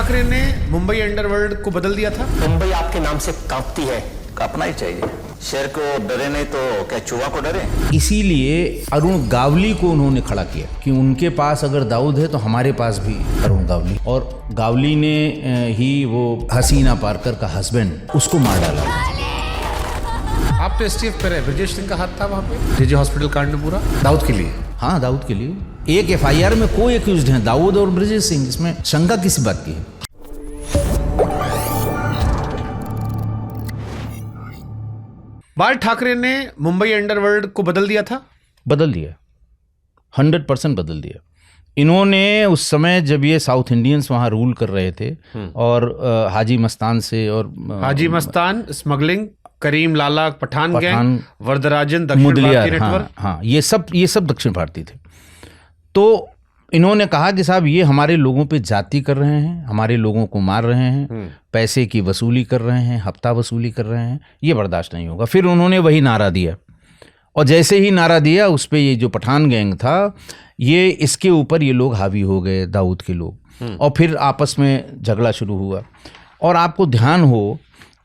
ठाकरे ने मुंबई अंडरवर्ल्ड को बदल दिया था। मुंबई आपके नाम से कांपती है। कांपना ही चाहिए। शेर को डरे नहीं तो क्या चूहा को डरे। इसीलिए अरुण गावली को उन्होंने खड़ा किया कि उनके पास अगर दाऊद है तो हमारे पास भी अरुण गावली। और गावली ने ही वो हसीना पारकर का हस्बैंड उसको मार डाला। आप तो एसटीएफ पे रहे, ब्रजेश सिंह का हाथ था वहाँ पे जेजे हॉस्पिटल कांड में पूरा दाऊद के लिए। हाँ, दाऊद के लिए। एक एफआईआर में कोई एक्यूज्ड हैं, दाऊद और ब्रजेश सिंह। इसमें शंका किस बात की है? बाल ठाकरे ने मुंबई अंडरवर्ल्ड को बदल दिया था। बदल दिया, 100% बदल दिया। इन्होंने उस समय जब ये साउथ इंडियंस वहाँ रूल कर रहे थे और हाजी मस्तान से और हाजी मस्तान स्मगलिंग, करीम लाला पठान गैंग, वरदराजन दक्षिण मुदलियार, भारतीय नेटवर्क, हाँ, ये सब दक्षिण भारतीय थे। तो इन्होंने कहा कि साहब ये हमारे लोगों पे जाति कर रहे हैं, हमारे लोगों को मार रहे हैं, पैसे की वसूली कर रहे हैं, हफ्ता वसूली कर रहे हैं, ये बर्दाश्त नहीं होगा। फिर उन्होंने वही नारा दिया और जैसे ही नारा दिया उस पर ये जो पठान गैंग था ये इसके ऊपर ये लोग हावी हो गए, दाऊद के लोग, और फिर आपस में झगड़ा शुरू हुआ। और आपको ध्यान हो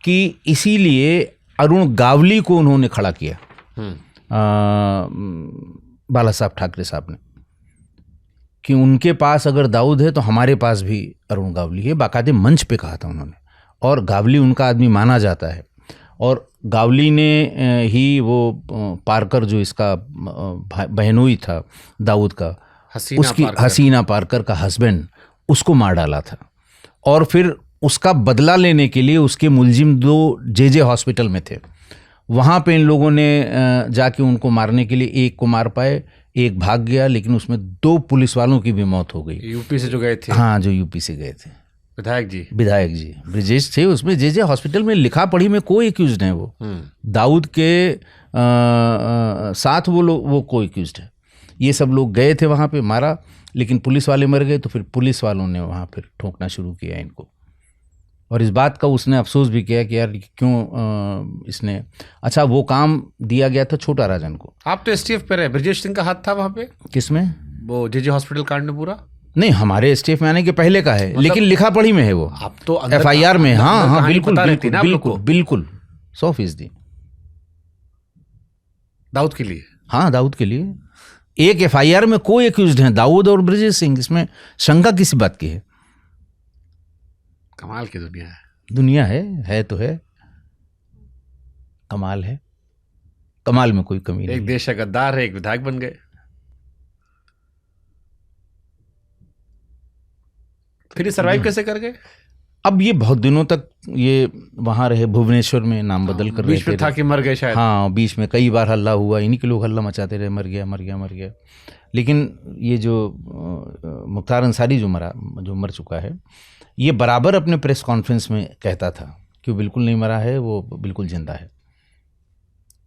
कि इसीलिए अरुण गावली को उन्होंने खड़ा किया बाला साहब ठाकरे साहब ने कि उनके पास अगर दाऊद है तो हमारे पास भी अरुण गावली है। बाकायदे मंच पे कहा था उन्होंने। और गावली उनका आदमी माना जाता है। और गावली ने ही वो पारकर जो इसका बहनोई था दाऊद का, उसकी हसीना पारकर का हस्बैंड, उसको मार डाला था। और फिर उसका बदला लेने के लिए उसके मुलजिम 2 जेजे हॉस्पिटल में थे। वहाँ पे इन लोगों ने जाके उनको मारने के लिए एक को मार पाए, एक भाग गया, लेकिन उसमें 2 पुलिस वालों की भी मौत हो गई। यूपी से जो गए थे। हाँ, जो यूपी से गए थे। विधायक जी ब्रिजेश थे उसमें। जेजे हॉस्पिटल में लिखा पढ़ी में कोई एक्यूज्ड है। वो दाऊद के साथ वो कोई एक्यूज्ड है। ये सब लोग गए थे वहाँ पे, मारा, लेकिन पुलिस वाले मर गए। तो फिर पुलिस वालों ने वहाँ फिर ठोंकना शुरू किया इनको। और इस बात का उसने अफसोस भी किया कि यार क्यों इसने, अच्छा वो काम दिया गया था छोटा राजन को। आप तो एसटीएफ पे रहे, ब्रजेश सिंह का हाथ था वहाँ पे। किसमें? वो जेजे हॉस्पिटल कांड में पूरा। नहीं, हमारे एसटीएफ में आने के पहले का है, लेकिन लिखा पढ़ी में है वो। आप तो एफआईआर में। हाँ, बिल्कुल 100%। दाऊद के लिए। हाँ, दाऊद के लिए। एक एफआईआर में कोई एक्यूज्ड हैं, दाऊद और ब्रजेश सिंह। इसमें शंका किसी बात की है? कमाल की दुनिया है तो है। कमाल है, कमाल में कोई कमी नहीं। एक देश का गद्दार है, एक विधायक बन गए। फिर ये सर्वाइव कैसे कर गए? अब ये बहुत दिनों तक ये वहाँ रहे, भुवनेश्वर में नाम बदल कर रहे थे। बीच में था कि मर गए शायद। हाँ, बीच में कई बार हल्ला हुआ, इन्हीं के लोग हल्ला मचाते रहे, मर गया। लेकिन ये जो मुख्तार अंसारी जो मर चुका है, ये बराबर अपने प्रेस कॉन्फ्रेंस में कहता था कि वो बिल्कुल नहीं मरा है, वो बिल्कुल जिंदा है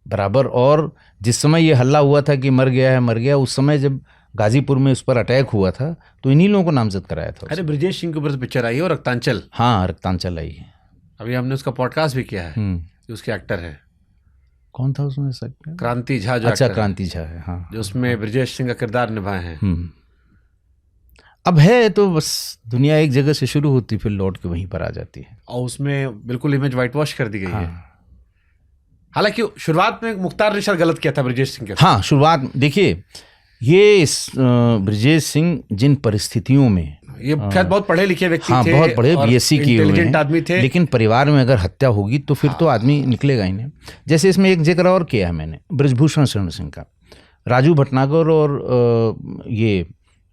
बराबर। और जिस समय ये हल्ला हुआ था कि मर गया, उस समय जब गाजीपुर में उस पर अटैक हुआ था तो इन्हीं लोगों को नामजद कराया था। अरे ब्रजेश सिंह के ऊपर पिक्चर आई है और रक्तांचल। हाँ, रक्तांचल आई है। अभी हमने उसका पॉडकास्ट भी किया है। उसके एक्टर है, कौन था उसमें? क्रांति झा। अच्छा, क्रांति झा है। हाँ, जो उसमें ब्रजेश सिंह का किरदार निभाए हैं। अब है तो बस दुनिया एक जगह से शुरू होती फिर लौट के वहीं पर आ जाती है। और उसमें बिल्कुल इमेज वाइट वॉश कर दी गई है। हालांकि शुरुआत में मुख्तार ने शायद गलत किया था ब्रजेश सिंह के। हाँ, शुरुआत देखिए, ये ब्रजेश सिंह जिन परिस्थितियों में, ये शायद बहुत पढ़े लिखे व्यक्ति थे, बहुत पढ़े, बीएससी किए हुए हैं, आदमी थे, लेकिन परिवार में अगर हत्या होगी तो फिर तो आदमी निकलेगा ही नहीं। जैसे इसमें एक जिक्र और किया है मैंने, बृजभूषण शरण सिंह का। राजू भटनागर और ये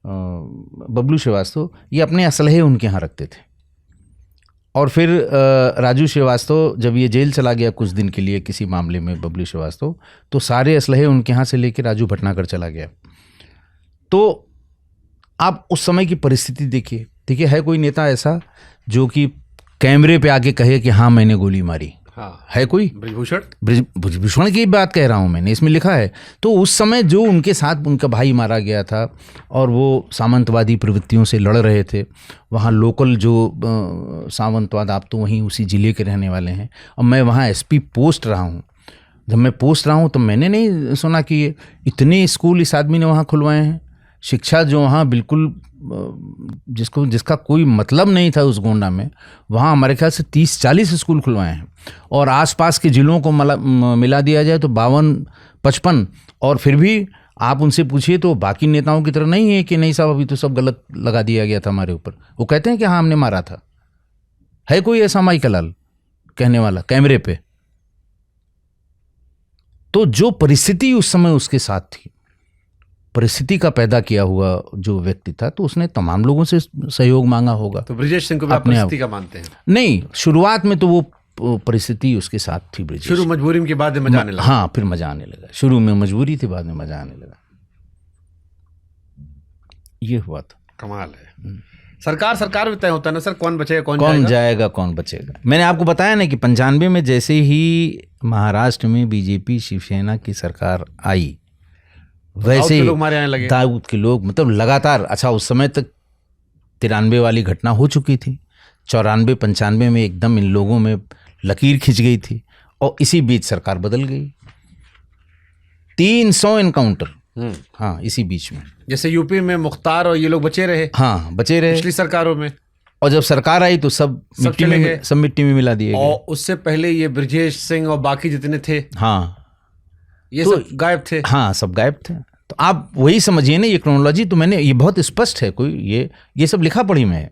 बबलू श्रीवास्तव, ये अपने असलहे उनके यहाँ रखते थे। और फिर राजू श्रीवास्तव जब ये जेल चला गया कुछ दिन के लिए किसी मामले में, बबलू श्रीवास्तव, तो सारे असलहे उनके यहाँ से लेकर राजू भटनागर चला गया। तो आप उस समय की परिस्थिति देखिए, है कोई नेता ऐसा जो कि कैमरे पे आके कहे कि हाँ मैंने गोली मारी? हाँ, है कोई? ब्रजभूषण की बात कह रहा हूँ मैंने, इसमें लिखा है। तो उस समय जो उनके साथ उनका भाई मारा गया था और वो सामंतवादी प्रवृत्तियों से लड़ रहे थे, वहाँ लोकल जो सामंतवाद, आप तो वहीं उसी ज़िले के रहने वाले हैं, और मैं वहाँ एसपी पोस्ट रहा हूँ। जब मैं पोस्ट रहा हूँ तो मैंने नहीं सुना कि ये इतने स्कूल इस आदमी ने वहाँ खुलवाए हैं, शिक्षा जो वहाँ बिल्कुल जिसका कोई मतलब नहीं था उस गोंडा में, वहाँ हमारे ख्याल से 30-40 स्कूल खुलवाए हैं। और आसपास के ज़िलों को मिला दिया जाए तो 52-55, और फिर भी आप उनसे पूछिए तो बाकी नेताओं की तरह नहीं है कि नहीं साहब अभी तो सब गलत लगा दिया गया था हमारे ऊपर। वो कहते हैं कि हाँ हमने मारा था। है कोई ऐसा माइकल लाल कहने वाला कैमरे पे? तो जो परिस्थिति उस समय उसके साथ थी, परिस्थिति का पैदा किया हुआ जो व्यक्ति था, तो उसने तमाम लोगों से सहयोग मांगा होगा। तो ब्रिजेश सिंह को भी आप परिस्थिति का मानते हैं? नहीं, शुरुआत में तो वो परिस्थिति उसके साथ थी ब्रिजेश। शुरू मजबूरी के बाद में मजा आने लगा। हाँ, फिर मजा आने लगा। शुरू में मजबूरी थी, बाद में मजा आने लगा। ये हुआ था। कमाल है। सरकार भी तय होता है ना सर, कौन बचेगा कौन जाएगा कौन बचेगा। मैंने आपको बताया ना कि 95 में जैसे ही महाराष्ट्र में बीजेपी शिवसेना की सरकार आई, वैसे ही दाऊद के लोग मतलब लगातार, अच्छा उस समय तक 93 वाली घटना हो चुकी थी, 94-95 में एकदम इन लोगों में लकीर खिंच गई थी, और इसी बीच सरकार बदल गई। 300 एनकाउंटर, हाँ इसी बीच में। जैसे यूपी में मुख्तार और ये लोग बचे रहे। हाँ बचे रहे पिछली सरकारों में, और जब सरकार आई तो सब मिट्टी में मिला दिए गए। और उससे पहले ये ब्रिजेश सिंह और बाकी जितने थे, हाँ ये तो सब गायब थे। हाँ सब गायब थे। तो आप वही समझिए ना, ये क्रोनोलॉजी तो मैंने, ये बहुत स्पष्ट है, कोई ये सब लिखा पढ़ी में है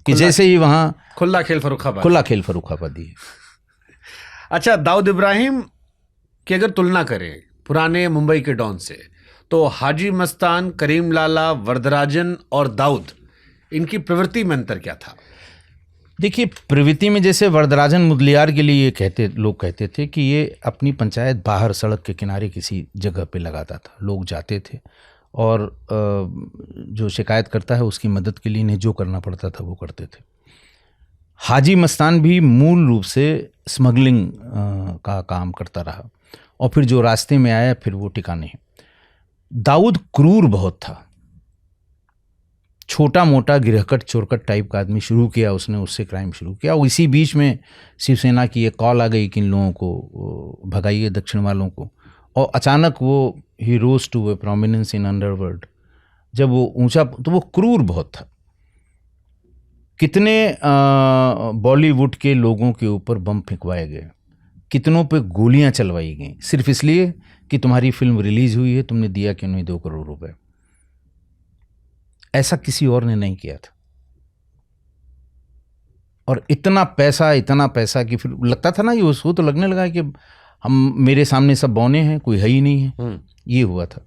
कि जैसे ही वहाँ खुला खेल फर्रुखाबादी है। अच्छा, दाऊद इब्राहिम की अगर तुलना करें पुराने मुंबई के डॉन से, तो हाजी मस्तान, करीम लाला, वरदराजन और दाऊद, इनकी प्रवृत्ति में अंतर क्या था? देखिए, प्रवृत्ति में जैसे वरदराजन मुदलियार के लिए लोग कहते थे कि ये अपनी पंचायत बाहर सड़क के किनारे किसी जगह पे लगाता था, लोग जाते थे और जो शिकायत करता है उसकी मदद के लिए इन्हें जो करना पड़ता था वो करते थे। हाजी मस्तान भी मूल रूप से स्मगलिंग का काम करता रहा, और फिर जो रास्ते में आया फिर वो टिकाने हैं। दाऊद क्रूर बहुत था, छोटा मोटा गिरहकट चोरकट टाइप का आदमी शुरू किया उसने, उससे क्राइम शुरू किया। और इसी बीच में शिवसेना की एक कॉल आ गई कि इन लोगों को भगाइए, दक्षिण वालों को, और अचानक वो ही rose to a prominence in underworld. जब वो ऊंचा, तो वो क्रूर बहुत था। कितने बॉलीवुड के लोगों के ऊपर बम फेंकवाए गए, कितनों पे गोलियां चलवाई गई, सिर्फ इसलिए कि तुम्हारी फिल्म रिलीज हुई है, तुमने दिया क्यों नहीं 2 करोड़ रुपए। ऐसा किसी और ने नहीं किया था। और इतना पैसा कि फिर लगता था ना, ये उसको तो लगने लगा कि हम, मेरे सामने सब बौने हैं, कोई है ही नहीं है। ये हुआ था।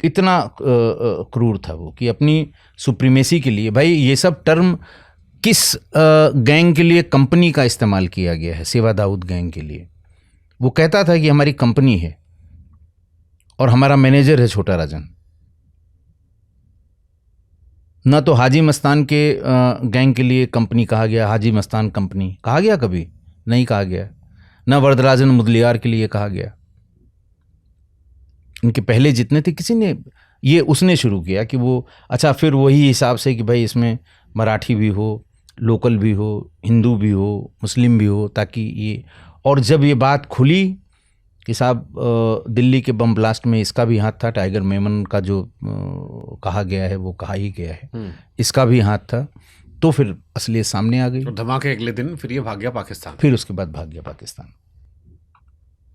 इतना क्रूर था वो कि अपनी सुप्रीमेसी के लिए, भाई ये सब टर्म किस गैंग के लिए कंपनी का इस्तेमाल किया गया है, सेवा दाऊद गैंग के लिए। वो कहता था कि हमारी कंपनी है और हमारा मैनेजर है छोटा राजन। ना तो हाजी मस्तान के गैंग के लिए कंपनी कहा गया, हाजी मस्तान कंपनी कहा गया, कभी नहीं कहा गया। ना वरदराजन मुदलियार के लिए कहा गया। इनके पहले जितने थे किसी ने, ये उसने शुरू किया कि वो, अच्छा फिर वही हिसाब से कि भाई इसमें मराठी भी हो, लोकल भी हो, हिंदू भी हो, मुस्लिम भी हो, ताकि ये, और जब ये बात खुली कि साहब दिल्ली के बम ब्लास्ट में इसका भी हाथ था, टाइगर मेमन का जो कहा गया है वो कहा ही गया है, इसका भी हाथ था, तो फिर असलियत सामने आ गई। तो धमाके अगले दिन फिर ये भाग गया पाकिस्तान। फिर उसके बाद भाग गया पाकिस्तान।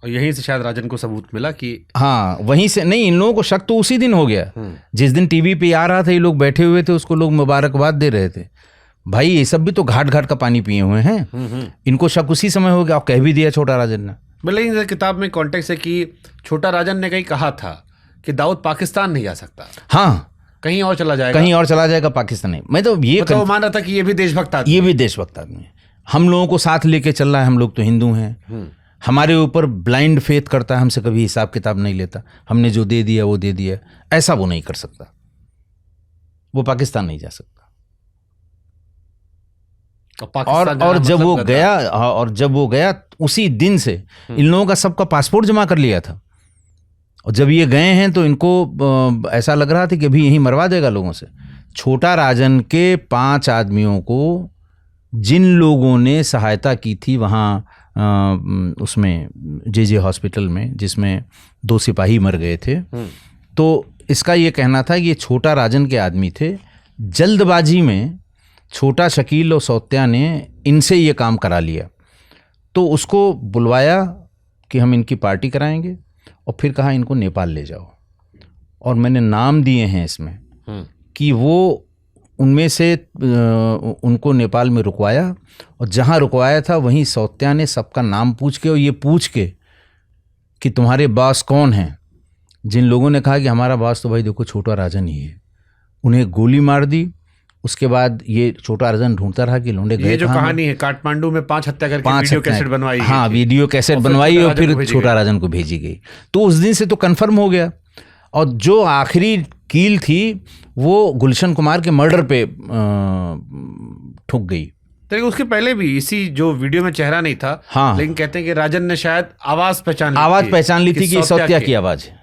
और यहीं से शायद राजन को सबूत मिला कि, हाँ वहीं से नहीं, इन लोगों को शक तो उसी दिन हो गया जिस दिन टीवी पे आ रहा था, ये लोग बैठे हुए थे, उसको लोग मुबारकबाद दे रहे थे। भाई ये सब भी तो घाट घाट का पानी पिए हुए हैं, इनको शक उसी समय हो गया। और कह भी दिया छोटा राजन ने। लेकिन किताब में कॉन्टेक्स्ट है कि छोटा राजन ने कहीं कहा था कि दाऊद पाकिस्तान नहीं जा सकता, हाँ कहीं और चला जाएगा, कहीं और चला जाएगा पाकिस्तान नहीं। मैं तो ये मतलब वो मान रहा था कि ये भी देशभक्त आदमी, ये भी देशभक्त आदमी है, हम लोगों को साथ लेके चल रहा है, हम लोग तो हिंदू हैं, हमारे ऊपर ब्लाइंड फेथ करता है, हमसे कभी हिसाब किताब नहीं लेता, हमने जो दे दिया वो दे दिया। ऐसा वो नहीं कर सकता, वो पाकिस्तान नहीं जा सकता। और जब वो गया, और जब वो गया उसी दिन से इन लोगों का सबका पासपोर्ट जमा कर लिया था। और जब ये गए हैं तो इनको ऐसा लग रहा था कि अभी यहीं मरवा देगा लोगों से। छोटा राजन के 5 आदमियों को जिन लोगों ने सहायता की थी वहाँ उसमें जे हॉस्पिटल में, जिसमें 2 सिपाही मर गए थे, तो इसका ये कहना था कि ये छोटा राजन के आदमी थे, जल्दबाजी में छोटा शकील और सौत्या ने इनसे ये काम करा लिया। तो उसको बुलवाया कि हम इनकी पार्टी कराएंगे और फिर कहा इनको नेपाल ले जाओ, और मैंने नाम दिए हैं इसमें कि वो उनमें से उनको नेपाल में रुकवाया, और जहाँ रुकवाया था वहीं सौत्या ने सबका नाम पूछ के और ये पूछ के कि तुम्हारे बॉस कौन हैं। जिन लोगों ने कहा कि हमारा बॉस तो भाई देखो छोटा राजन ही है, उन्हें गोली मार दी। उसके बाद ये छोटा राजन ढूंढता रहा कि लौंडे गए। ये जो कहानी है काठमांडू में 5 हत्या करके वीडियो कैसेट बनवाई, हाँ वीडियो कैसेट बनवाई और फिर छोटा राजन को भेजी गई। तो उस दिन से तो कन्फर्म हो गया, और जो आखिरी कील थी वो गुलशन कुमार के मर्डर पे ठुक गई। लेकिन उसके पहले भी इसी जो वीडियो में चेहरा नहीं था, हाँ, लेकिन कहते हैं कि राजन ने शायद आवाज पहचान ली थी कि सौत्या की आवाज है।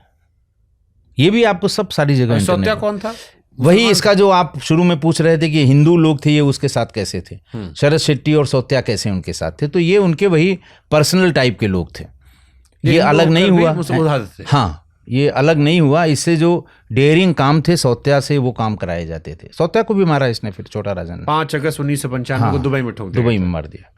ये भी आपको सब सारी जगह। सौत्या कौन था? वही इसका जो आप शुरू में पूछ रहे थे कि हिंदू लोग थे ये उसके साथ कैसे थे, शरद शेट्टी और सौत्या कैसे उनके साथ थे, तो ये उनके वही पर्सनल टाइप के लोग थे। ये अलग नहीं हुआ, हाँ ये अलग नहीं हुआ। इससे जो डेयरिंग काम थे सौत्या से वो काम कराए जाते थे। सौत्या को भी मारा इसने फिर छोटा राजन ने। 5 अगस्त 1995 को दुबई में ठोक दिया, दुबई में मार दिया।